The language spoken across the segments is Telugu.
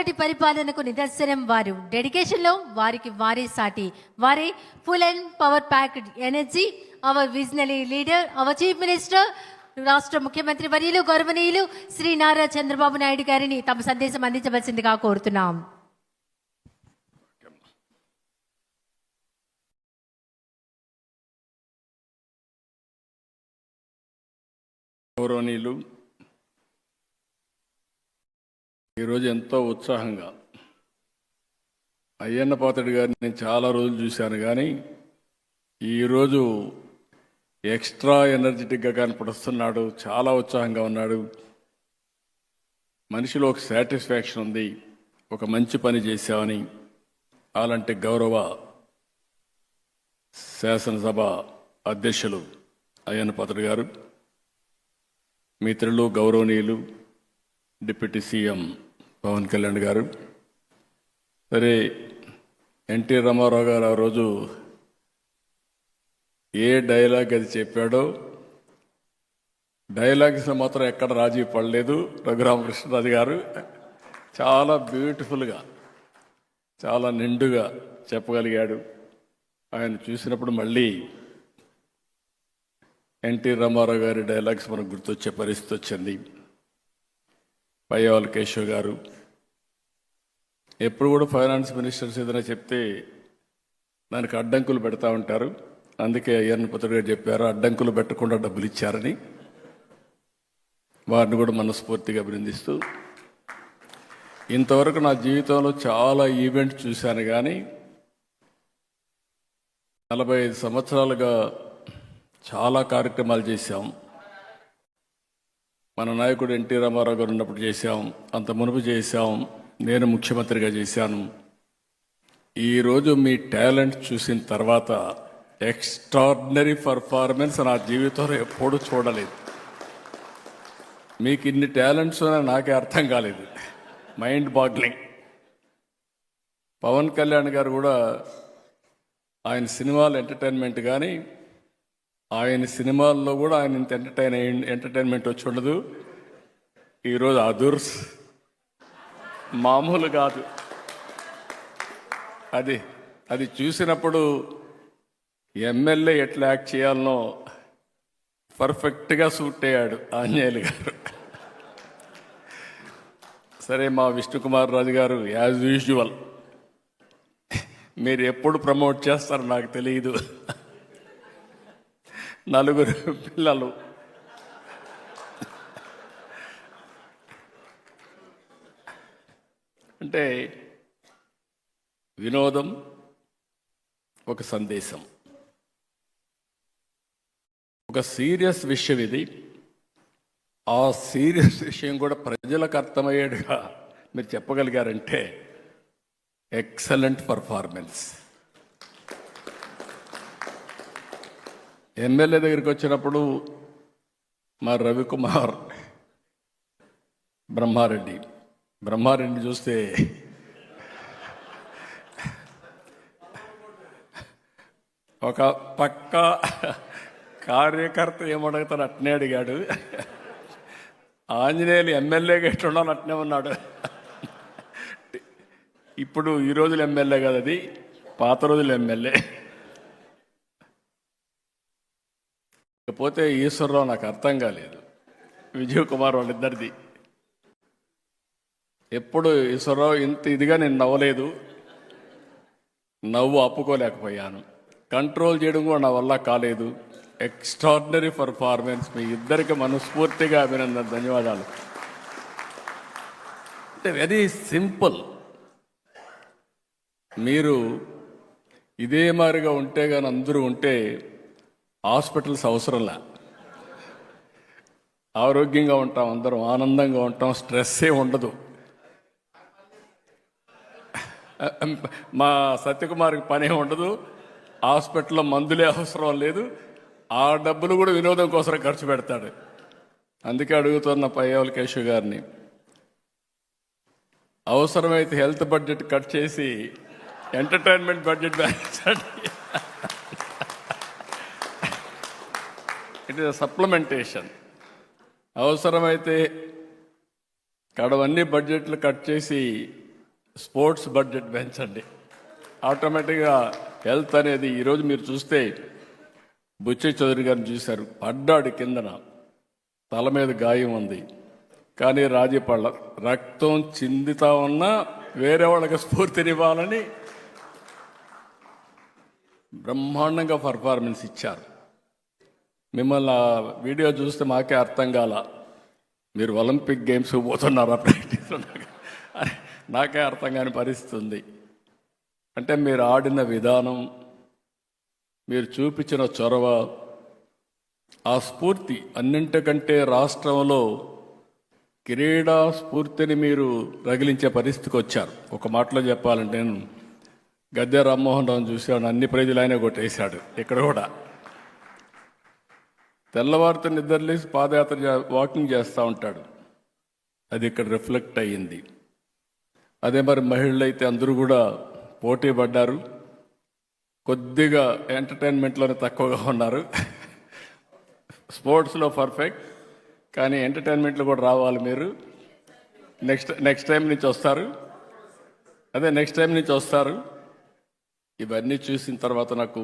చక్కటి పరిపాలనకు నిదర్శనం వారు. డెడికేషన్లో వారికి వారే సాటి. వారే full and power packed energy, our visionary leader, our chief minister, రాష్ట్ర ముఖ్యమంత్రి వర్యులు గౌరవనీయులు శ్రీ నారా చంద్రబాబు నాయుడు గారిని తమ సందేశం అందించవలసిందిగా కోరుతున్నాం. గౌరవనీయులు, ఈరోజు ఎంతో ఉత్సాహంగా అయ్యన్న పాత్రుడు గారిని నేను చాలా రోజులు చూశాను, కానీ ఈరోజు ఎక్స్ట్రా ఎనర్జెటిక్గా కనపడుస్తున్నాడు. చాలా ఉత్సాహంగా ఉన్నాడు. మనిషిలో ఒక సాటిస్ఫాక్షన్ ఉంది, ఒక మంచి పని చేశామని. అలాంటి గౌరవ శాసనసభ అధ్యక్షులు అయ్యన్న పాత్రుడు గారు, మిత్రులు గౌరవనీయులు డిప్యూటీ సీఎం పవన్ కళ్యాణ్ గారు, సరే ఎన్టీ రామారావు గారు ఆ రోజు ఏ డైలాగ్ అది చెప్పాడో, డైలాగ్స్లో మాత్రం ఎక్కడ రాజీ పడలేదు. రఘురామకృష్ణరాజు గారు చాలా బ్యూటిఫుల్గా, చాలా నిండుగా చెప్పగలిగాడు. ఆయన చూసినప్పుడు మళ్ళీ ఎన్టీ రామారావు గారి డైలాగ్స్ మనకు గుర్తొచ్చే పరిస్థితి వచ్చింది. పయ్యావుల కేశవ్ గారు ఎప్పుడు కూడా ఫైనాన్స్ మినిస్టర్స్ ఏదైనా చెప్తే దానికి అడ్డంకులు పెడతా ఉంటారు. అందుకే అయ్యన్న పాత్రుడు గారు చెప్పారు, అడ్డంకులు పెట్టకుండా డబ్బులు ఇచ్చారని. వారిని కూడా మనస్ఫూర్తిగా అభినందిస్తూ, ఇంతవరకు నా జీవితంలో చాలా ఈవెంట్ చూశాను, కానీ 45 సంవత్సరాలుగా చాలా కార్యక్రమాలు చేశాం. మన నాయకుడు ఎన్టీ రామారావు గారు ఉన్నప్పుడు చేశాం, అంత మునుపు చేశాం, నేను ముఖ్యమంత్రిగా చేశాను. ఈరోజు మీ టాలెంట్ చూసిన తర్వాత ఎక్స్ట్రాడినరీ పర్ఫార్మెన్స్ నా జీవితంలో ఎప్పుడూ చూడలేదు. మీకు ఇన్ని టాలెంట్స్ నాకే అర్థం కాలేదు. Mind boggling. పవన్ కళ్యాణ్ గారు కూడా ఆయన సినిమాలు ఎంటర్టైన్మెంట్, కానీ ఆయన సినిమాల్లో కూడా ఆయన ఇంత ఎంటర్టైన్మెంట్ వచ్చి ఉండదు. ఈరోజు అదుర్స్ మామూలు కాదు. అది చూసినప్పుడు ఎమ్మెల్యే ఎట్లా యాక్ట్ చేయాలనో పర్ఫెక్ట్గా సూట్ అయ్యాడు ఆంజనేయులు గారు. సరే, మా విష్ణుకుమార్ రాజు గారు యాజ్ యూజువల్ మీరు ఎప్పుడు ప్రమోట్ చేస్తారో నాకు తెలియదు. 4 పిల్లలు, అంటే వినోదం ఒక సందేశం, ఒక సీరియస్ విషయం ఇది. ఆ సీరియస్ విషయం కూడా ప్రజలకు అర్థమయ్యేట్టుగా మీరు చెప్పగలిగారంటే ఎక్సలెంట్ పర్ఫార్మెన్స్. ఎమ్మెల్యే దగ్గరికి వచ్చినప్పుడు మా రవికుమార్ బ్రహ్మారెడ్డి చూస్తే ఒక పక్క కార్యకర్త ఏమడుగుతాడు అట్నే అడిగాడు. ఆంజనేయులు ఎమ్మెల్యేగా ఎట్లుండాలి అట్నే ఉన్నాడు. ఇప్పుడు ఈ రోజులు ఎమ్మెల్యే కదా, అది పాత రోజులు ఎమ్మెల్యే. ఇకపోతే ఈశ్వరరావు నాకు అర్థం కాలేదు, విజయ్ కుమార్ వాళ్ళిద్దరిది. ఎప్పుడు ఈశ్వరరావు ఇంత ఇదిగా నేను నవ్వలేదు. నవ్వు ఆపుకోలేకపోయాను, కంట్రోల్ చేయడం కూడా నా వల్ల కాలేదు. Extraordinary performance. మీ ఇద్దరికి మనస్ఫూర్తిగా అభినందన, ధన్యవాదాలు. అంటే వెరీ సింపుల్. మీరు ఇదే మాదిరిగా ఉంటే కానీ అందరూ ఉంటే హాస్పిటల్స్ అవసరంలా. ఆరోగ్యంగా ఉంటాం, అందరం ఆనందంగా ఉంటాం, స్ట్రెస్సే ఉండదు. మా సత్యకుమార్కి పనే ఉండదు, హాస్పిటల్లో మందులే అవసరం లేదు. ఆ డబ్బులు కూడా వినోదం కోసం ఖర్చు పెడతాడు. అందుకే అడుగుతున్న పయ్యావుల కేశవ్ గారిని, అవసరమైతే హెల్త్ బడ్జెట్ కట్ చేసి ఎంటర్టైన్మెంట్ బడ్జెట్ పెంచండి. It is supplementation. అవసరమైతే కడవన్నీ బడ్జెట్లు కట్ చేసి స్పోర్ట్స్ బడ్జెట్ పెంచండి. ఆటోమేటిక్గా హెల్త్ అనేది ఈరోజు మీరు చూస్తే బుచ్చి చౌదరి గారిని చూశారు, పడ్డాడు కిందన, తల మీద గాయం ఉంది, కానీ రాజీపళ్ళ రక్తం చిందుతా ఉన్నా వేరే వాళ్ళకి స్ఫూర్తినివ్వాలని బ్రహ్మాండంగా పర్ఫార్మెన్స్ ఇచ్చారు. మిమ్మల్ని ఆ వీడియో చూస్తే మాకే అర్థం కాల, మీరు ఒలింపిక్ గేమ్స్ పోతున్నారా ప్రాక్టీస్, నాకే అర్థం కాని పరిస్థితి ఉంది. అంటే మీరు ఆడిన విధానం, మీరు చూపించిన చొరవ, ఆ స్ఫూర్తి, అన్నింటికంటే రాష్ట్రంలో క్రీడా స్ఫూర్తిని మీరు రగిలించే పరిస్థితికి వచ్చారు. ఒక మాటలో చెప్పాలంటే నేను గద్దె రామ్మోహన్ రావును చూశాను, అన్ని ప్రైజులు ఆయన కొట్టేశాడు. ఇక్కడ కూడా తెల్లవారితో నిద్రలేసి పాదయాత్ర వాకింగ్ చేస్తూ ఉంటాడు, అది ఇక్కడ రిఫ్లెక్ట్ అయ్యింది. అదే మరి మహిళలు అయితే అందరూ కూడా పోటీ పడ్డారు, కొద్దిగా ఎంటర్టైన్మెంట్లోనే తక్కువగా ఉన్నారు. స్పోర్ట్స్లో పర్ఫెక్ట్, కానీ ఎంటర్టైన్మెంట్లో కూడా రావాలి మీరు. నెక్స్ట్ టైం నుంచి వస్తారు, నెక్స్ట్ టైం నుంచి వస్తారు. ఇవన్నీ చూసిన తర్వాత నాకు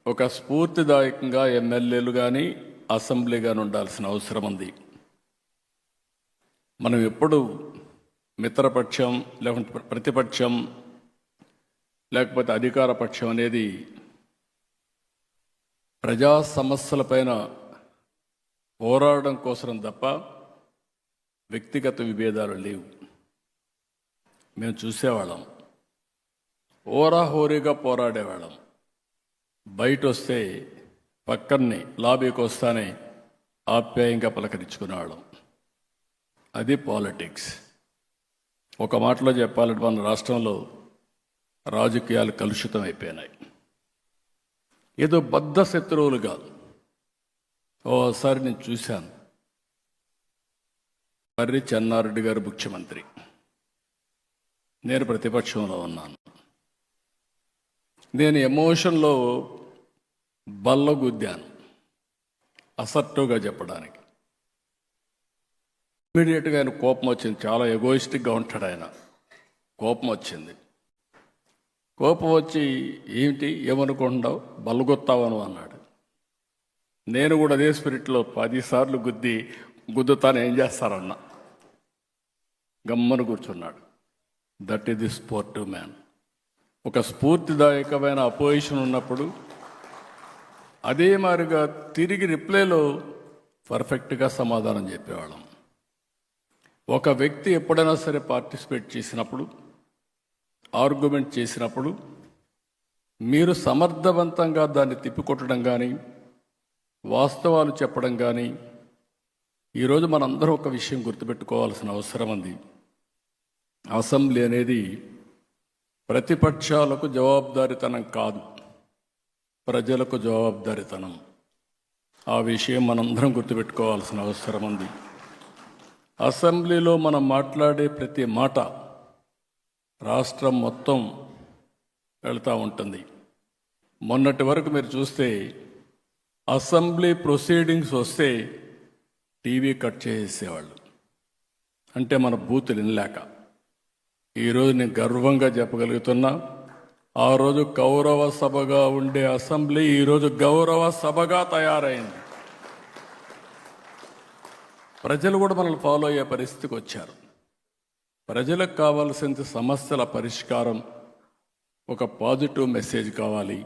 ఒక స్ఫూర్తిదాయకంగా ఎమ్మెల్యేలు కానీ అసెంబ్లీ కానీ ఉండాల్సిన అవసరం ఉంది. మనం ఎప్పుడు మిత్రపక్షం, లేకుంటే ప్రతిపక్షం, లేకపోతే అధికార పక్షం అనేది ప్రజా సమస్యలపైన పోరాడడం కోసం తప్ప వ్యక్తిగత విభేదాలు లేవు. మేము చూసేవాళ్ళం, హోరాహోరీగా పోరాడేవాళ్ళం. బయట వస్తే పక్కనే లాబీకి వస్తానే ఆప్యాయంగా పలకరించుకునేవాళ్ళం. అది పాలిటిక్స్. ఒక మాటలో చెప్పాలంటే మన రాష్ట్రంలో రాజకీయాలు కలుషితం అయిపోయినాయి. ఏదో బద్ధ శత్రువులుగా. ఓసారి నేను చూశాను, మర్రి చెన్నారెడ్డి గారు ముఖ్యమంత్రి, నేను ప్రతిపక్షంలో ఉన్నాను. నేను ఎమోషన్లో బల్లగుద్దాను, అసర్టివ్గా చెప్పడానికి. ఇమీడియట్గా ఆయన కోపం వచ్చింది. చాలా ఎగోయిస్టిక్గా ఉంటాడు ఆయన. కోపం వచ్చింది. కోపం వచ్చి ఏమిటి ఏమనుకుంటున్నావు, బల్లగొత్తావను అన్నాడు. నేను కూడా అదే స్పిరిట్లో 10 సార్లు గుద్దుతాను, ఏం చేస్తారన్నా. గమ్మను కూర్చున్నాడు. That is the sportive man. ఒక స్ఫూర్తిదాయకమైన అపోజిషన్ ఉన్నప్పుడు అదే మాదిరిగా తిరిగి రిప్లైలో పర్ఫెక్ట్గా సమాధానం చెప్పేవాళ్ళం. ఒక వ్యక్తి ఎప్పుడైనా సరే పార్టిసిపేట్ చేసినప్పుడు, ఆర్గ్యుమెంట్ చేసినప్పుడు మీరు సమర్థవంతంగా దాన్ని తిప్పికొట్టడం కానీ, వాస్తవాలు చెప్పడం కానీ. ఈరోజు మనందరం ఒక విషయం గుర్తుపెట్టుకోవాల్సిన అవసరం ఉంది. అసెంబ్లీ అనేది ప్రతిపక్షాలకు జవాబుదారీతనం కాదు, ప్రజలకు జవాబుదారీతనం. ఆ విషయం మనందరం గుర్తుపెట్టుకోవాల్సిన అవసరం ఉంది. అసెంబ్లీలో మనం మాట్లాడే ప్రతి మాట రాష్ట్రం మొత్తం వెళ్తూ ఉంటుంది. మొన్నటి వరకు మీరు చూస్తే అసెంబ్లీ ప్రొసీడింగ్స్ వస్తే టీవీ కట్ చేసేవాళ్ళు, అంటే మన బూతులు వినలేక. ఈరోజు నేను గర్వంగా చెప్పగలుగుతున్నా, ఆ రోజు కౌరవ సభగా ఉండే అసెంబ్లీ ఈరోజు గౌరవ సభగా తయారైంది. ప్రజలు కూడా మనల్ని ఫాలో అయ్యే పరిస్థితికి వచ్చారు. ప్రజలకు కావాల్సిన సమస్యల పరిష్కారం, ఒక పాజిటివ్ మెసేజ్ కావాలి.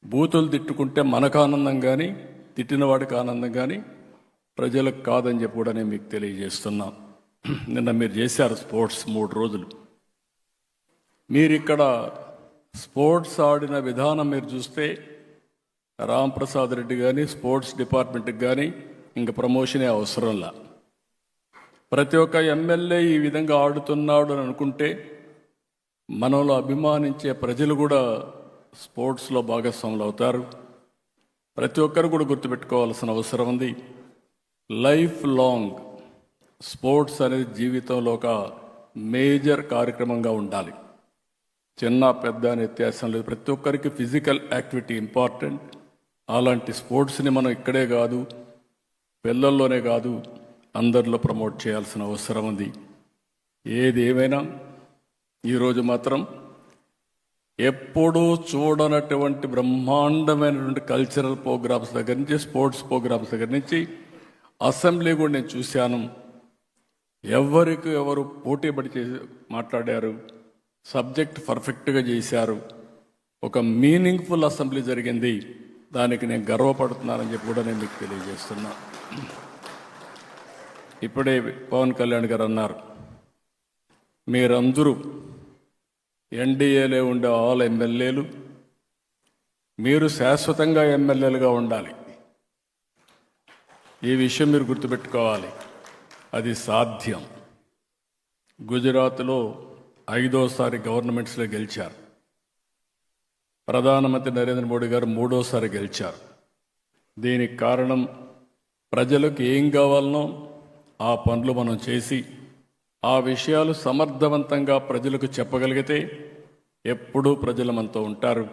బూతులు తిట్టుకుంటే మనకు ఆనందం కానీ, తిట్టిన వాడికి ఆనందం కానీ, ప్రజలకు కాదని చెప్పి కూడా నేను మీకు తెలియజేస్తున్నా. నిన్న మీరు చేశారు స్పోర్ట్స్ 3 రోజులు. మీరు ఇక్కడ స్పోర్ట్స్ ఆడిన విధానం మీరు చూస్తే రాంప్రసాద్ రెడ్డి కానీ, స్పోర్ట్స్ డిపార్ట్మెంట్కి కానీ ఇంక ప్రమోషనే అవసరంలా. ప్రతి ఒక్క ఎమ్మెల్యే ఈ విధంగా ఆడుతున్నాడు అని అనుకుంటే మనలో అభిమానించే ప్రజలు కూడా స్పోర్ట్స్లో భాగస్వాములు అవుతారు. ప్రతి ఒక్కరు కూడా గుర్తుపెట్టుకోవాల్సిన అవసరం ఉంది. లైఫ్ లాంగ్ స్పోర్ట్స్ అనేది జీవితంలో ఒక మేజర్ కార్యక్రమంగా ఉండాలి. చిన్న పెద్ద అనే వ్యత్యాసం లేదు. ప్రతి ఒక్కరికి ఫిజికల్ యాక్టివిటీ ఇంపార్టెంట్. అలాంటి స్పోర్ట్స్ని మనం ఇక్కడే కాదు, పిల్లల్లోనే కాదు, అందరిలో ప్రమోట్ చేయాల్సిన అవసరం ఉంది. ఏది ఏమైనా ఈరోజు మాత్రం ఎప్పుడూ చూడనటువంటి బ్రహ్మాండమైనటువంటి కల్చరల్ ప్రోగ్రామ్స్ దగ్గర నుంచి స్పోర్ట్స్ ప్రోగ్రామ్స్ దగ్గర నుంచి అసెంబ్లీ కూడా నేను చూశాను. ఎవరికి ఎవరు పోటీ పడి చేసి మాట్లాడారు, సబ్జెక్ట్ పర్ఫెక్ట్గా చేశారు. ఒక మీనింగ్ఫుల్ అసెంబ్లీ జరిగింది. దానికి నేను గర్వపడుతున్నానని చెప్పి కూడా నేను మీకు తెలియజేస్తున్నా. ఇప్పుడే పవన్ కళ్యాణ్ గారు అన్నారు, మీరందరూ ఎన్డీఏలో ఉండే ఆల్ ఎమ్మెల్యేలు మీరు శాశ్వతంగా ఎమ్మెల్యేలుగా ఉండాలి. ఈ విషయం మీరు గుర్తుపెట్టుకోవాలి. అది సాధ్యం. గుజరాత్లో 5వసారి గవర్నమెంట్స్లో గెలిచారు. ప్రధానమంత్రి నరేంద్ర మోడీ గారు 3వసారి గెలిచారు. దీనికి కారణం ప్రజలకు ఏం కావాలనో ఆ పనులు మనం చేసి ఆ విషయాలు సమర్థవంతంగా ప్రజలకు చెప్పగలిగితే ఎప్పుడూ ప్రజలు మనతో ఉంటారు.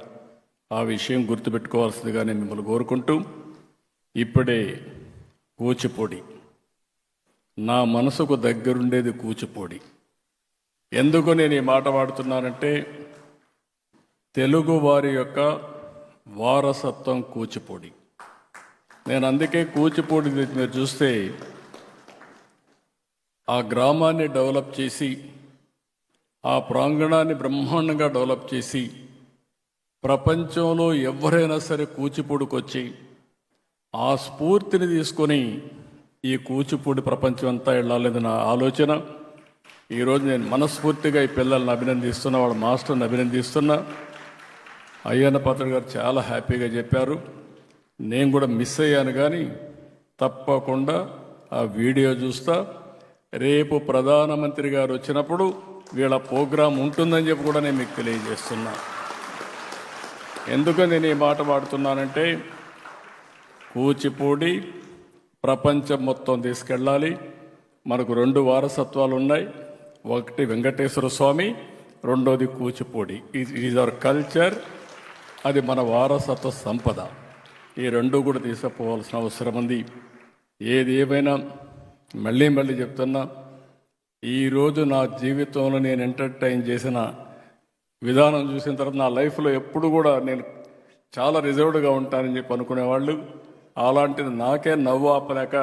ఆ విషయం గుర్తుపెట్టుకోవాల్సిందిగా నేను మిమ్మల్ని కోరుకుంటూ, ఇప్పుడే కూచిపూడి, నా మనసుకు దగ్గరుండేది కూచిపూడి. ఎందుకు నేను ఈ మాట వాడుతున్నానంటే తెలుగు వారి యొక్క వారసత్వం కూచిపూడి. నేను అందుకే కూచిపూడి మీరు చూస్తే ఆ గ్రామాన్ని డెవలప్ చేసి ఆ ప్రాంగణాన్ని బ్రహ్మాండంగా డెవలప్ చేసి ప్రపంచంలో ఎవరైనా సరే కూచిపూడికి వచ్చి ఆ స్ఫూర్తిని తీసుకొని ఈ కూచిపూడి ప్రపంచం అంతా వెళ్ళాలని నా ఆలోచన. ఈరోజు నేను మనస్ఫూర్తిగా ఈ పిల్లల్ని అభినందిస్తున్నా, వాళ్ళ మాస్టర్ని అభినందిస్తున్నా. అయ్యన్న పాత్ర గారు చాలా హ్యాపీగా చెప్పారు. నేను కూడా మిస్ అయ్యాను, కానీ తప్పకుండా ఆ వీడియో చూస్తా. రేపు ప్రధానమంత్రి గారు వచ్చినప్పుడు వీళ్ళ ప్రోగ్రాం ఉంటుందని చెప్పి కూడా నేను మీకు తెలియజేస్తున్నా. ఎందుకు నేను ఈ మాట వాడుతున్నానంటే కూచిపూడి ప్రపంచం మొత్తం తీసుకెళ్ళాలి. మనకు 2 వారసత్వాలు ఉన్నాయి. ఒకటి వెంకటేశ్వర స్వామి, రెండోది కూచిపూడి. Is our culture. అది మన వారసత్వ సంపద. ఈ 2 కూడా తీసుకుపోవాల్సిన అవసరం ఉంది. ఏది ఏమైనా మళ్ళీ చెప్తున్నా, ఈరోజు నా జీవితంలో నేను ఎంటర్టైన్ చేసిన విధానం చూసిన తర్వాత నా లైఫ్లో ఎప్పుడు కూడా నేను చాలా రిజర్వ్డ్గా ఉంటానని చెప్పి అనుకునేవాళ్ళు. అలాంటిది నాకే నవ్వు ఆపలేక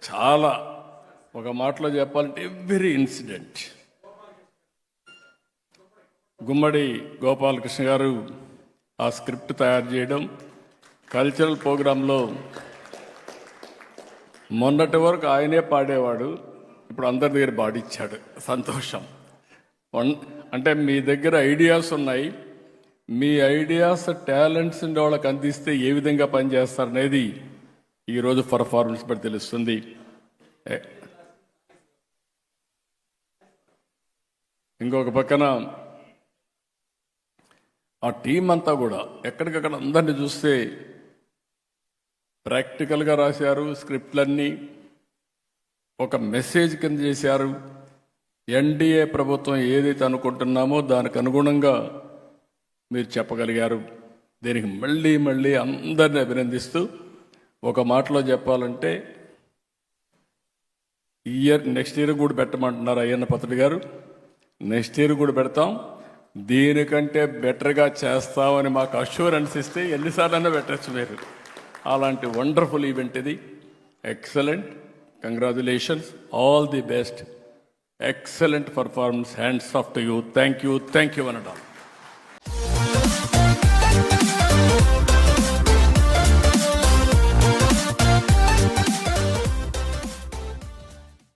చాలా, ఒక మాటలో చెప్పాలంటే ఎవ్రీ ఇన్సిడెంట్. గుమ్మడి గోపాలకృష్ణ గారు ఆ స్క్రిప్ట్ తయారు చేయడం, కల్చరల్ ప్రోగ్రాంలో మొన్నటి వరకు ఆయనే పాడేవాడు, ఇప్పుడు అందరి దగ్గర పాడిచ్చాడు. సంతోషం. అంటే మీ దగ్గర ఐడియాస్ ఉన్నాయి, మీ ఐడియాస్ టాలెంట్స్ వాళ్ళకి అందిస్తే ఏ విధంగా పనిచేస్తారనేది ఈరోజు పర్ఫార్మెన్స్ బట్టి తెలుస్తుంది. ఇంకొక పక్కన ఆ టీం అంతా కూడా ఎక్కడికక్కడ అందరినీ చూస్తే ప్రాక్టికల్గా రాశారు. స్క్రిప్ట్లన్నీ ఒక మెసేజ్ కింద చేశారు. ఎన్డీఏ ప్రభుత్వం ఏదైతే అనుకుంటున్నామో దానికి అనుగుణంగా మీరు చెప్పగలిగారు. దీనికి మళ్ళీ అందరినీ అభినందిస్తూ, ఒక మాటలో చెప్పాలంటే నెక్స్ట్ ఇయర్ కూడా పెట్టమంటున్నారు అయ్యన్న పత్రుడు గారు. నెక్స్ట్ ఇయర్ కూడా పెడతాం. దీనికంటే బెటర్గా చేస్తామని మాకు అష్యూరెన్స్ ఇస్తే ఎన్నిసార్లైనా పెట్టచ్చు మీరు. అలాంటి వండర్ఫుల్ ఈవెంట్ ఇది. Excellent. Congratulations. All the best. Excellent performance. Hands off to you. Thank you అనడం.